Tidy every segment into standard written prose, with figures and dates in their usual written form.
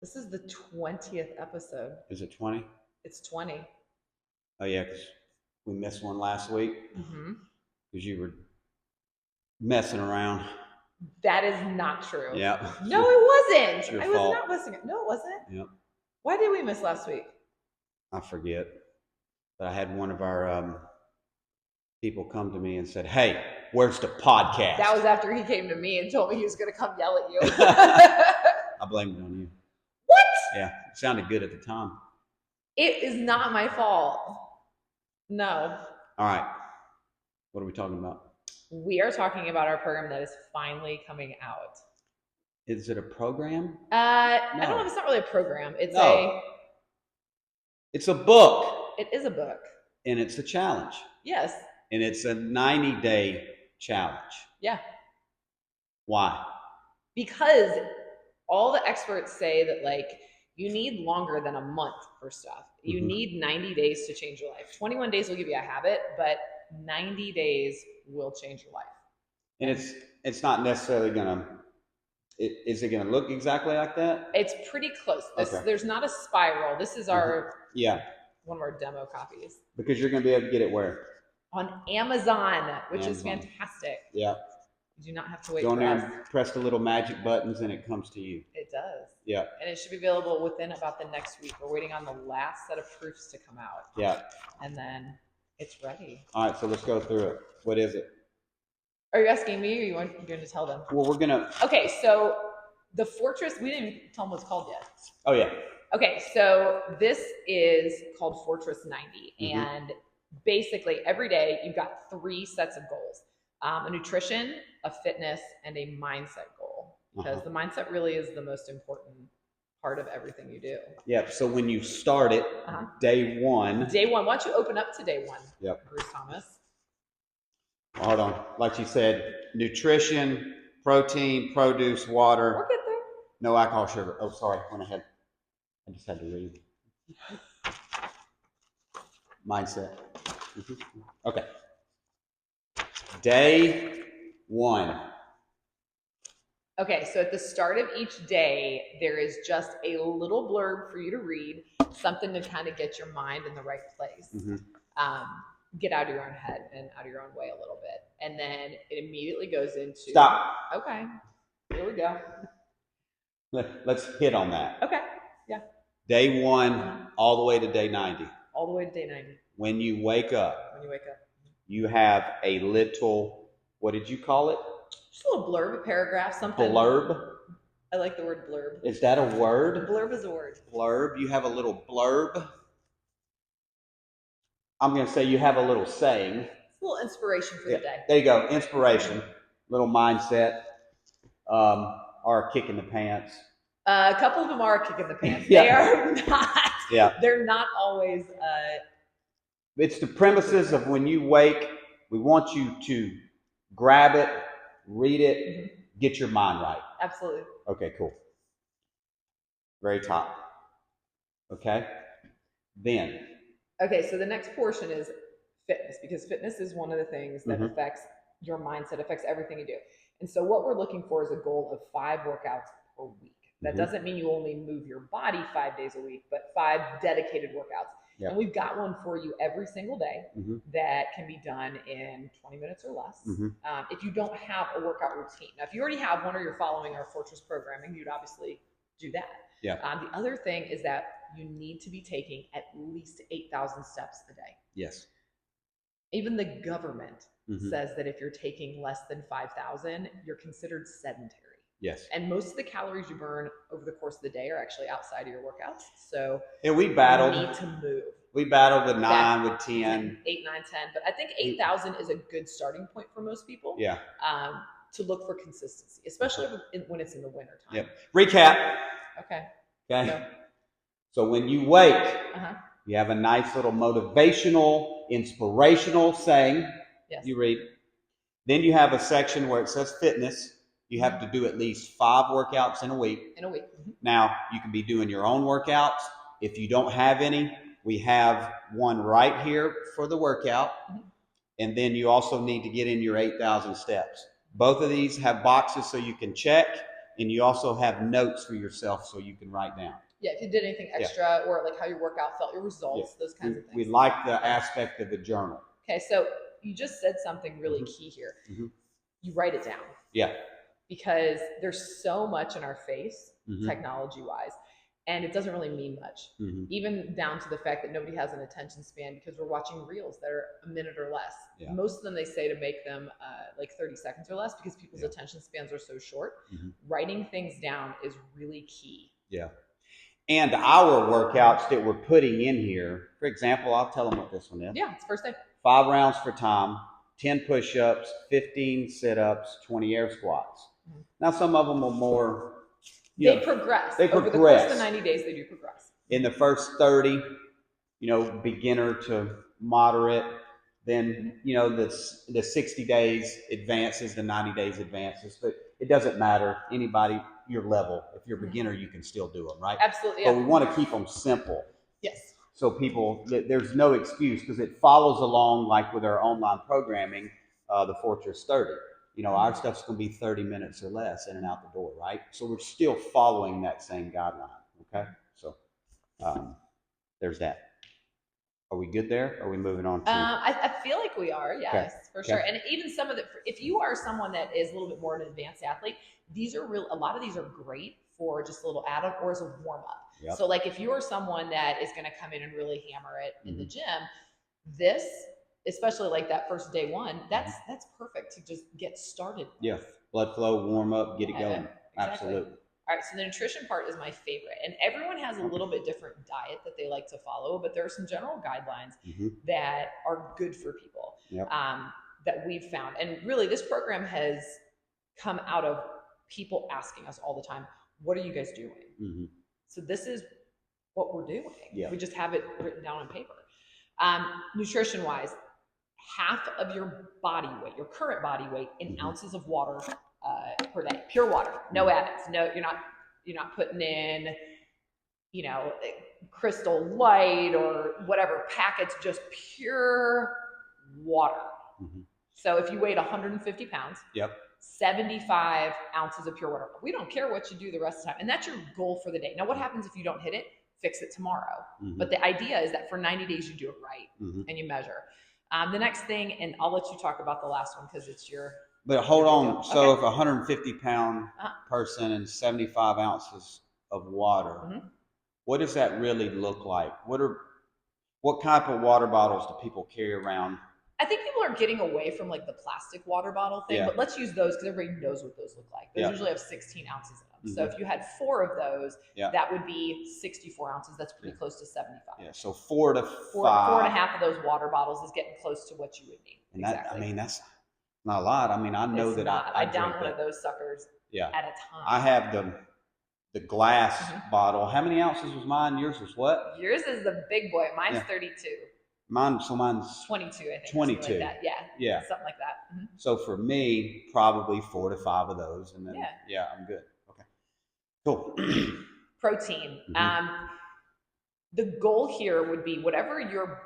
This is the 20th episode. Is it 20? It's 20. Oh, yeah, because we missed one last week Mm-hmm. because you were messing around. That is not true. Yeah. No, it wasn't. your I was fault. not listening. No, it wasn't. Yep. Why did we miss last week? I forget. But I had one of our people come to me and said, "Hey, where's the podcast?" That was after he came to me and told me he was going to come yell at you. I blamed it on you. What? Yeah, it sounded good at the time. It is not my fault. No. All right. What are we talking about? We are talking about our program that is finally coming out. Is it a program? I don't know if it's not really a program. It's It's a book. It is a book. And it's a challenge. Yes. And it's a 90-day challenge. Yeah. Why? Because all the experts say that you need longer than a month for stuff. You need 90 days to change your life. 21 days will give you a habit, but 90 days will change your life. And it's not necessarily gonna. Is it gonna look exactly like that? It's pretty close. Okay. There's not a spiral. This is our one of our demo copies. Because you're gonna be able to get it where? On Amazon, which is fantastic. Yeah. You do not have to wait. Go in for there us. and press the little magic buttons, and it comes to you. It does. Yeah. And it should be available within about the next week. We're waiting on the last set of proofs to come out. Yeah. And then it's ready. All right, so let's go through it. What is it? Are you asking me, or you're going to tell them? Well, we're gonna. Okay, so the Fortress. We didn't even tell them what it's called yet. Oh yeah. Okay, so this is called Fortress 90, and basically every day you've got 3 sets of goals: a nutrition, a fitness, and a mindset goal. Because the mindset really is the most important part of everything you do. Yep. So when you start it, day one. Day one. Why don't you open up to day one? Yep. Bruce Thomas. Hold on. Like you said, nutrition, protein, produce, water. We'll get there. No alcohol, sugar. Oh, sorry. Went ahead. I just had to read. Mindset. Okay. Day one. Okay, so at the start of each day, there is just a little blurb for you to read, something to kind of get your mind in the right place. Get out of your own head and out of your own way a little bit. And then it immediately goes into... Stop. Okay, here we go. Let's hit on that. Okay, yeah. Day one, all the way to day 90. All the way to day 90. When you wake up. When you wake up. You have a little, what did you call it? Just a little blurb, a paragraph, something. Blurb? I like the word blurb. Is that a word? Blurb is a word. Blurb. You have a little blurb. I'm going to say you have a little saying. It's a little inspiration for the day. There you go. Inspiration. Little mindset. Or a kick in the pants. A couple of them are a kick in the pants. They are not. Yeah. They're not always. It's the premises of when you wake, we want you to grab it, read it, get your mind right. Absolutely. Okay, cool. Very top. Okay. Then. Okay, so the next portion is fitness, because fitness is one of the things that affects your mindset, affects everything you do. And so what we're looking for is a goal of 5 workouts per week. That doesn't mean you only move your body 5 days a week, but 5 dedicated workouts. Yep. And we've got one for you every single day that can be done in 20 minutes or less. If you don't have a workout routine. Now, if you already have one or you're following our Fortress programming, you'd obviously do that. Yeah. The other thing is that you need to be taking at least 8,000 steps a day. Yes. Even the government says that if you're taking less than 5,000, you're considered sedentary. Yes. And most of the calories you burn over the course of the day are actually outside of your workouts. So we battled. You need to move. We battled with 9, with 10. 8, 9, 10. But I think 8,000 is a good starting point for most people. Yeah. To look for consistency, especially when it's in the winter time. Yep. Recap. Okay. Okay. So when you wake, you have a nice little motivational, inspirational saying. Yes. You read. Then you have a section where it says fitness. You have to do at least 5 workouts in a week. In a week. Now, you can be doing your own workouts. If you don't have any, we have one right here for the workout. And then you also need to get in your 8,000 steps. Both of these have boxes so you can check. And you also have notes for yourself so you can write down. Yeah, if you did anything extra or like how your workout felt, your results, those kinds of things. We like the aspect of the journal. Okay, so you just said something really key here. You write it down. Yeah. Because there's so much in our face, technology-wise, and it doesn't really mean much. Even down to the fact that nobody has an attention span because we're watching reels that are a minute or less. Yeah. Most of them, they say to make them like 30 seconds or less because people's attention spans are so short. Writing things down is really key. Yeah. And our workouts that we're putting in here, for example, I'll tell them what this one is. Yeah, it's first day. 5 rounds for time, 10 push-ups, 15 sit-ups, 20 air squats. Now, some of them are more... They progress. They Over the course of the 90 days, they do progress. In the first 30, beginner to moderate. Then, the 60 days advances, the 90 days advances. But it doesn't matter. Anybody, your level. If you're a beginner, you can still do them, right? Absolutely. But we want to keep them simple. Yes. So people, there's no excuse because it follows along like with our online programming, the Fortress 30. Our stuff's going to be 30 minutes or less in and out the door, right? So we're still following that same guideline, okay? So there's that. Are we good there? Are we moving on to? I feel like we are, yes, for sure. And even some of the, if you are someone that is a little bit more an advanced athlete, a lot of these are great for just a little add-on or as a warm-up. Yep. So like if you are someone that is going to come in and really hammer it in the gym, this, especially like that first day one, that's perfect to just get started. Yeah, blood flow, warm up, get it going. Exactly. Absolutely. All right, so the nutrition part is my favorite, and everyone has a little bit different diet that they like to follow, but there are some general guidelines that are good for people that we've found. And really, this program has come out of people asking us all the time, what are you guys doing? So this is what we're doing. Yeah. We just have it written down on paper. Nutrition-wise, half of your body weight, your current body weight, in ounces of water per day, pure water, no additives. No, you're not putting in, Crystal Light or whatever packets, just pure water. So if you weighed 150 pounds, 75 ounces of pure water. We don't care what you do the rest of the time. And that's your goal for the day. Now, what happens if you don't hit it? Fix it tomorrow. But the idea is that for 90 days, you do it right and you measure. The next thing, and I'll let you talk about the last one because it's your... But hold on. So if a 150-pound person and 75 ounces of water, what does that really look like? What type of water bottles do people carry around? I think people are getting away from like the plastic water bottle thing, but let's use those because everybody knows what those look like. Those usually have 16 ounces in them. So if you had 4 of those, that would be 64 ounces. That's pretty close to 75. Yeah, so 4 to 5. 4.5 of those water bottles is getting close to what you would need. And that's not a lot. I mean, I know it's that not. I down one that. of those suckers at a time. I have the glass bottle. How many ounces was mine? Yours was what? Yours is the big boy. Mine's 32. Mine's 22, I think. 22. Like that. Yeah. Something like that. So for me, probably 4 to 5 of those, and then I'm good. Okay. Cool. Protein. The goal here would be whatever your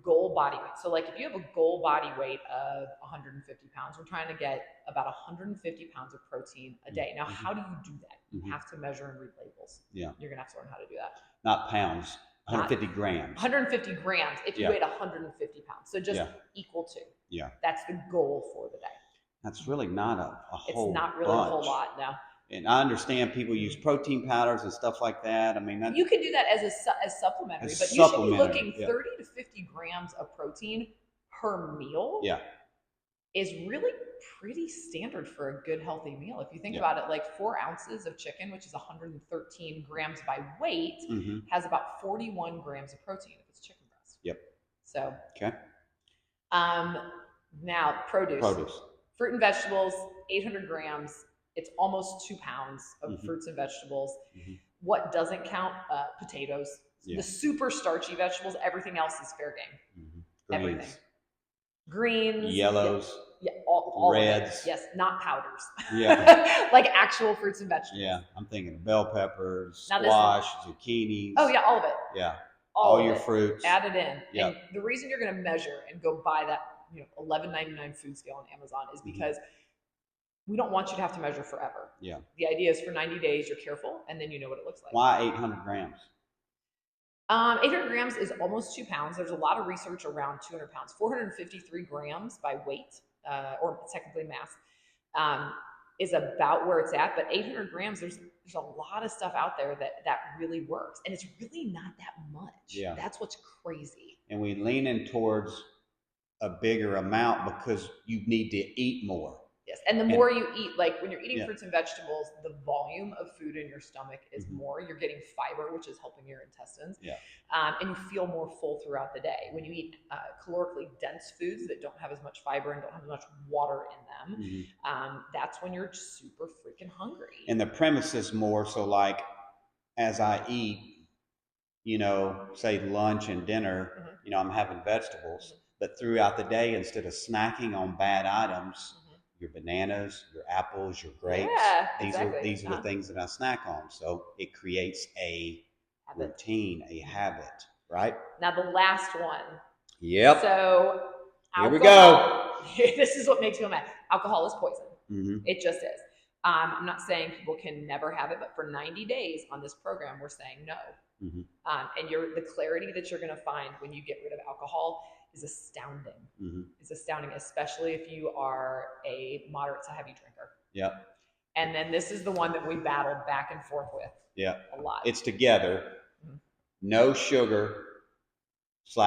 goal body weight. So like if you have a goal body weight of 150 pounds, we're trying to get about 150 pounds of protein a day. Now, how do you do that? You have to measure and read labels. Yeah. You're going to have to learn how to do that. Not pounds. 150 grams. 150 grams if you weighed 150 pounds. So just equal to. Yeah. That's the goal for the day. That's really not a whole It's not really bunch. A whole lot, no. And I understand people use protein powders and stuff like that. I mean, you can do that as supplementary, but you should be looking 30 to 50 grams of protein per meal. Yeah. Is really pretty standard for a good healthy meal. If you think about it, like 4 ounces of chicken, which is 113 grams by weight, has about 41 grams of protein if it's chicken breast. Yep. So. Okay. Now produce. Fruit and vegetables, 800 grams. It's almost 2 pounds of fruits and vegetables. What doesn't count? Potatoes. Yeah. The super starchy vegetables. Everything else is fair game. Greens. Everything. Greens. Yellows. Yeah, all reds. Of it. Yes, not powders. Yeah. Like actual fruits and vegetables. Yeah, I'm thinking of bell peppers, squash, zucchinis. Oh yeah, all of it. Yeah. All your fruits. Add it in. Yeah. And the reason you're going to measure and go buy that $11.99 food scale on Amazon is because we don't want you to have to measure forever. Yeah. The idea is for 90 days, you're careful, and then you know what it looks like. Why 800 grams? 800 grams is almost 2 pounds. There's a lot of research around 200 pounds. 453 grams by weight, or technically mass, is about where it's at. But 800 grams, there's a lot of stuff out there that really works, and it's really not that much. Yeah. That's what's crazy. And we lean in towards a bigger amount because you need to eat more. Yes, and the more you eat, like when you're eating Yeah. fruits and vegetables, the volume of food in your stomach is Mhm. more. You're getting fiber, which is helping your intestines. Yeah. And you feel more full throughout the day. When you eat calorically dense foods that don't have as much fiber and don't have as much water in them, that's when you're super freaking hungry. And the premise is more so like, as I eat, you know, say lunch and dinner, you know, I'm having vegetables, but throughout the day, instead of snacking on bad items, your bananas, your apples, your grapes, Yeah, these exactly. are the things that I snack on. So it creates a routine, a habit, right? Now the last one. Yep. So here we go. This is what makes me mad. Alcohol is poison. Mm-hmm. It just is. I'm not saying people can never have it, but for 90 days on this program, we're saying no. Mm-hmm. And the clarity that you're going to find when you get rid of alcohol is astounding. Mm-hmm. It's astounding, especially if you are a moderate to heavy drinker. Yep. And then this is the one that we battled back and forth with. Yeah. A lot. It's together. No sugar /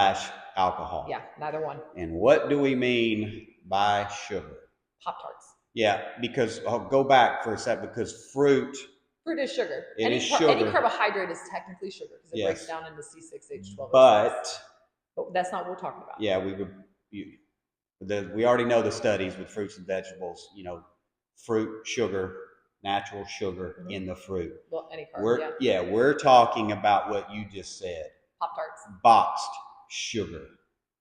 alcohol. Yeah, neither one. And what do we mean by sugar? Pop-Tarts. Yeah, because I'll go back for a sec, because fruit is sugar. Any sugar. Any carbohydrate is technically sugar because it breaks down into C6H12. But that's not what we're talking about. Yeah, we already know the studies with fruits and vegetables. You know, fruit, sugar, natural sugar in the fruit. Well, any carb, we're talking about what you just said. Pop-Tarts. Boxed sugar.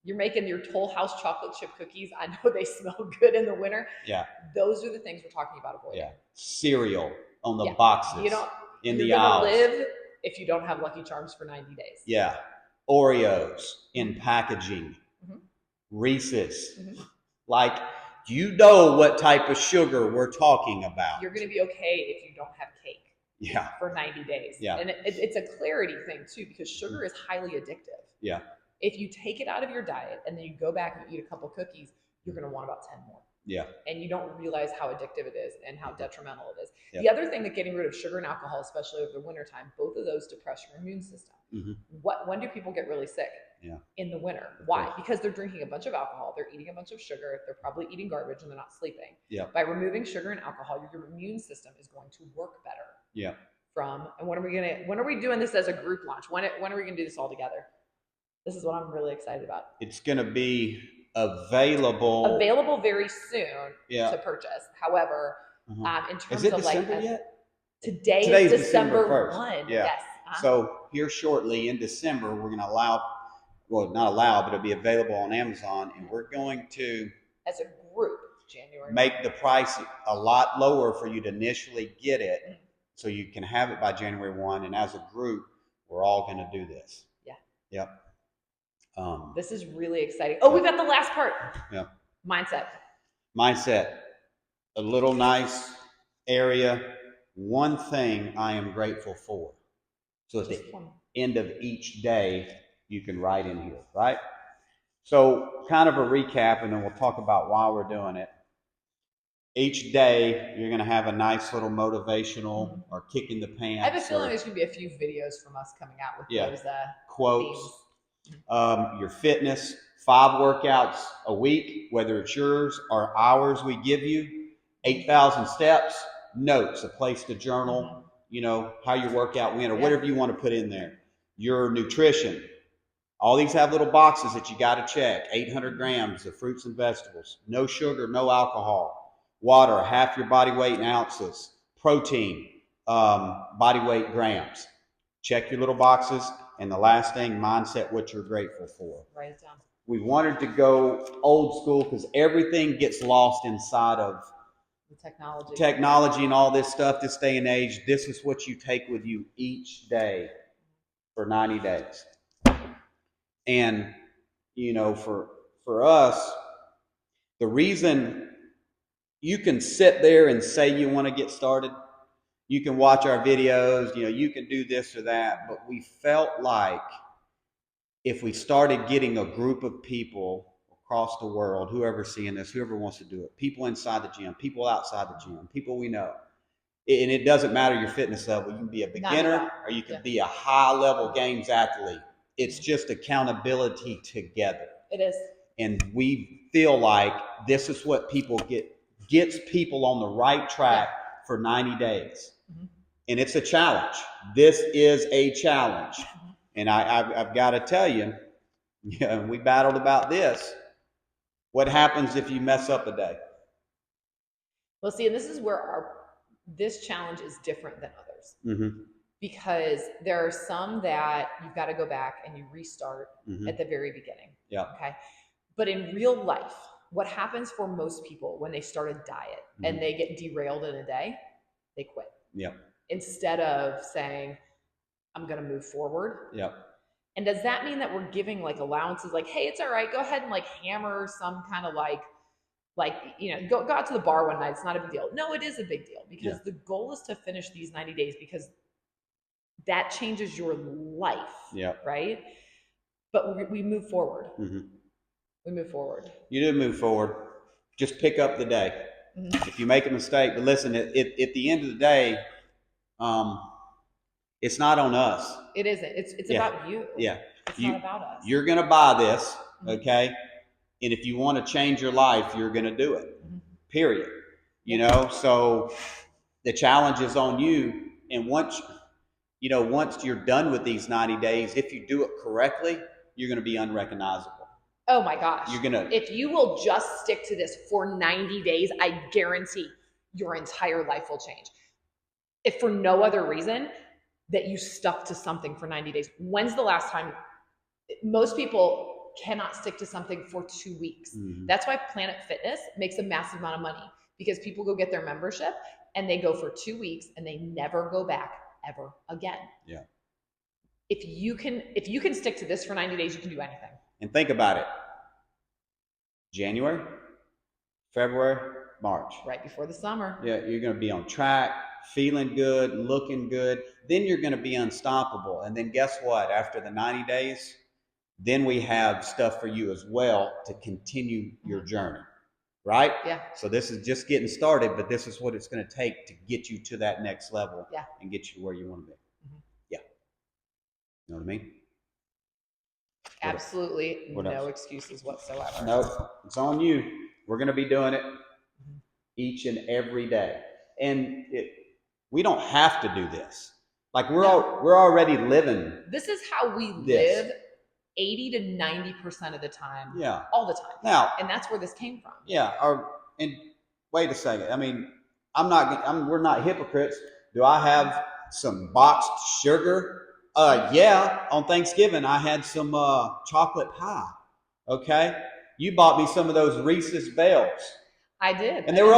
You're making your Toll House chocolate chip cookies. I know they smell good in the winter. Yeah. Those are the things we're talking about avoiding. Yeah. Cereal on the boxes. You don't. In you're the gonna aisles. live if you don't have Lucky Charms for 90 days. Yeah. Oreos in packaging. Reese's. Like, you know what type of sugar we're talking about. You're going to be okay if you don't have cake. Yeah. For 90 days. Yeah. And it's a clarity thing too, because sugar is highly addictive. Yeah. If you take it out of your diet and then you go back and eat a couple cookies, you're going to want about 10 more. Yeah. And you don't realize how addictive it is and how detrimental it is. Yep. The other thing that getting rid of sugar and alcohol, especially over the wintertime, both of those depress your immune system. When do people get really sick? Yeah. In the winter. Why? Because they're drinking a bunch of alcohol, they're eating a bunch of sugar, they're probably eating garbage, and they're not sleeping. Yeah. By removing sugar and alcohol, your immune system is going to work better. Yeah. And when are we doing this as a group launch? When are we gonna do this all together? This is what I'm really excited about. It's gonna be available very soon to purchase. However, in terms is it of December yet? Today's December 1st. 1st. Yeah. Yes. So here shortly in December, we're going to but it'll be available on Amazon, and we're going to, as a group, January, make the price a lot lower for you to initially get it, so you can have it by January 1. And as a group, we're all going to do this. Yeah. Yep. This is really exciting. Oh, we've got the last part. Yeah. Mindset. A little nice area. One thing I am grateful for. So at the end of each day, you can write in here, right? So kind of a recap, and then we'll talk about why we're doing it. Each day, you're going to have a nice little motivational or kick in the pants. I have a feeling there's going to be a few videos from us coming out with those quotes. Your fitness, 5 workouts a week, whether it's yours or ours we give you. 8,000 steps, notes, a place to journal, you know, how your workout went or whatever you want to put in there. Your nutrition. All these have little boxes that you got to check. 800 grams of fruits and vegetables. No sugar, no alcohol. Water, half your body weight in ounces. Protein, body weight grams. Check your little boxes. And the last thing, mindset, what you're grateful for. Write it down. We wanted to go old school because everything gets lost inside of the technology and all this stuff this day and age. This is what you take with you each day for 90 days. And, you know, for us, the reason you can sit there and say you want to get started. You can watch our videos, you can do this or that, but we felt like if we started getting a group of people across the world, whoever's seeing this, whoever wants to do it, people inside the gym, people outside the gym, people we know, and it doesn't matter your fitness level. You can be a beginner or you can be a high level games athlete. It's just accountability together. It is. And we feel like this is what gets people on the right track for 90 days. And it's a challenge. This is a challenge. And I've got to tell you, we battled about this. What happens if you mess up a day? Well, see, and this is where this challenge is different than others. Because there are some that you've got to go back and you restart at the very beginning. Yeah. Okay. But in real life, what happens for most people when they start a diet and they get derailed in a day, they quit. Yeah. Instead of saying, I'm going to move forward. Yeah. And does that mean that we're giving like allowances, like, hey, it's all right, go ahead and like hammer some kind of like, go out to the bar one night. It's not a big deal. No, it is a big deal because the goal is to finish these 90 days because that changes your life. Yeah. Right. But we move forward. We move forward. You do move forward. Just pick up the day. If you make a mistake, but listen, at the end of the day, it's not on us. It isn't. It's about you. Yeah. It's not about us. You're going to buy this, okay? And if you want to change your life, you're going to do it. Period. So the challenge is on you. And once you're done with these 90 days, if you do it correctly, you're going to be unrecognizable. Oh my gosh. If you will just stick to this for 90 days, I guarantee your entire life will change. If for no other reason that you stuck to something for 90 days. When's the last time? Most people cannot stick to something for 2 weeks. That's why Planet Fitness makes a massive amount of money because people go get their membership and they go for 2 weeks and they never go back ever again. Yeah. If you can stick to this for 90 days, you can do anything. And think about it. January, February, March. Right before the summer. Yeah, you're going to be on track, feeling good, looking good. Then you're going to be unstoppable. And then guess what? After the 90 days, then we have stuff for you as well to continue your journey. Right? Yeah. So this is just getting started, but this is what it's going to take to get you to that next level and get you where you want to be. Yeah. You know what I mean? Absolutely no excuses whatsoever. Nope. It's on you. We're going to be doing it each and every day. And we don't have to do this. Like we're already living. This is how we live 80 to 90% of the time. Yeah. All the time. Now, and that's where this came from. Yeah. And wait a second. I mean, we're not hypocrites. Do I have some boxed sugar? Yeah, on Thanksgiving, I had some chocolate pie. Okay? You bought me some of those Reese's Bells. I did. And there were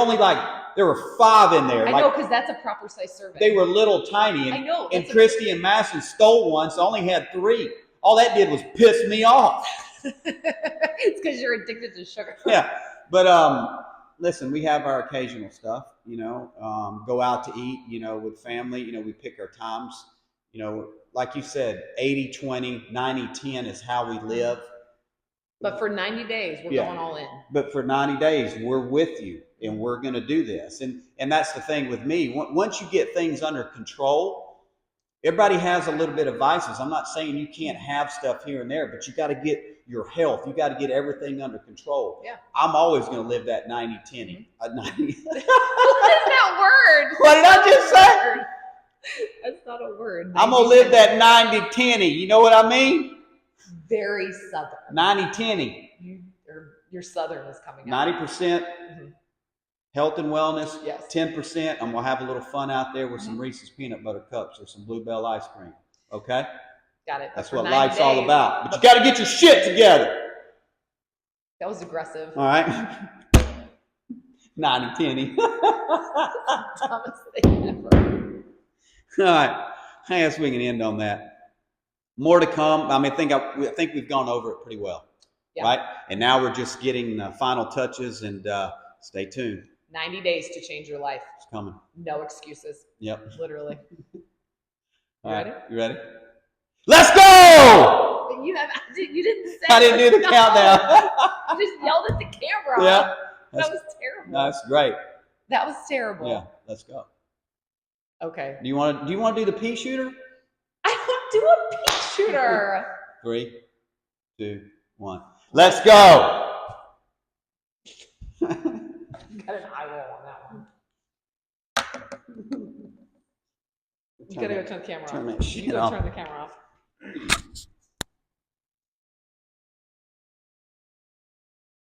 5 in there. I know, because that's a proper size serving. They were little tiny. And, I know. And Christy and Madison stole one, so I only had 3. All that did was piss me off. It's because you're addicted to sugar. Yeah. But listen, we have our occasional stuff, go out to eat, with family. We pick our times. Like you said, 80-20, 90-10 is how we live. But for 90 days, we're going all in. But for 90 days, we're with you, and we're going to do this. And that's the thing with me. Once you get things under control, everybody has a little bit of vices. I'm not saying you can't have stuff here and there, but you got to get your health. You got to get everything under control. Yeah. I'm always going to live that 90-10. 90. What is that word? What did I just say? That's not a word. I'm going to live that 90-10. You know what I mean? Very Southern. 90-10. Your Southern is coming out. 90% health and wellness. Yes. 10%. I'm going to have a little fun out there with some Reese's peanut butter cups or some Bluebell ice cream. Okay? Got it. That's what life's all about. But you got to get your shit together. That was aggressive. All right? 90-10. Dumbest thing ever. All right. I guess we can end on that. More to come. I mean, I think we've gone over it pretty well. Yeah. Right? And now we're just getting the final touches, and stay tuned. 90 days to change your life. It's coming. No excuses. Yep. Literally. All right. Ready? You ready? Let's go! You didn't say I didn't do the no. countdown. You just yelled at the camera. Yeah. That was terrible. That's great. That was terrible. Yeah. Let's go. Okay. Do you want to do the pea shooter? I don't do a pea shooter. 3, 2, 1. Let's go. Got an eye roll on that one. You gotta go turn the camera off. Turn that shit You go off. turn the camera off.